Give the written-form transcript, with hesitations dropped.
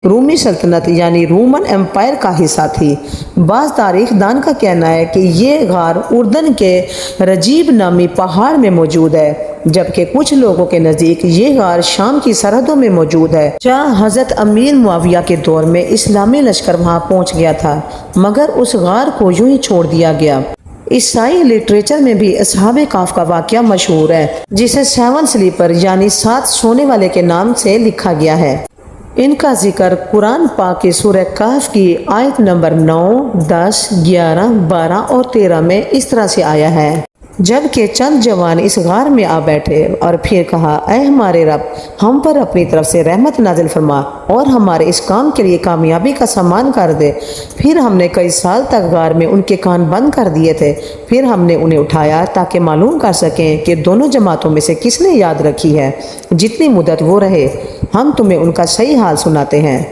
رومی سلطنت یعنی Roman umpire کا حصہ تھی۔ بعض تاریخ دان کا کہنا ہے کہ یہ غار اردن کے رجیب نامی پہاڑ میں موجود ہے، جبکہ کچھ لوگوں کے نزدیک یہ غار شام کی سرحدوں میں موجود ہے، جہاں حضرت امیر معاویہ کے دور میں اسلامی لشکر وہاں پہنچ گیا تھا، مگر اس غار کو یوں ہی چھوڑ دیا گیا۔ عیسائی لٹریچر میں بھی اصحاب کہف کا واقعہ مشہور ہے، جسے 7 سلیپر یعنی 7 سونے والے کے نام سے لکھا گیا ہے۔ ان کا ذکر قرآن پاک کی سورہ کہف کی آیت نمبر 9، 10، 11، 12 اور 13 میں اس طرح سے آیا ہے، جبکہ چند جوان اس غار میں آ بیٹھے اور پھر کہا، اے ہمارے رب، ہم پر اپنی طرف سے رحمت نازل فرما اور ہمارے اس کام کے لیے کامیابی کا سامان کر دے۔ پھر ہم نے کئی سال تک غار میں ان کے کان بند کر دیے تھے، پھر ہم نے انہیں اٹھایا تاکہ معلوم کر سکیں کہ دونوں جماعتوں میں سے کس نے یاد رکھی ہے۔ جتنی مدت وہ رہے، ہم تمہیں ان کا صحیح حال سناتے ہیں۔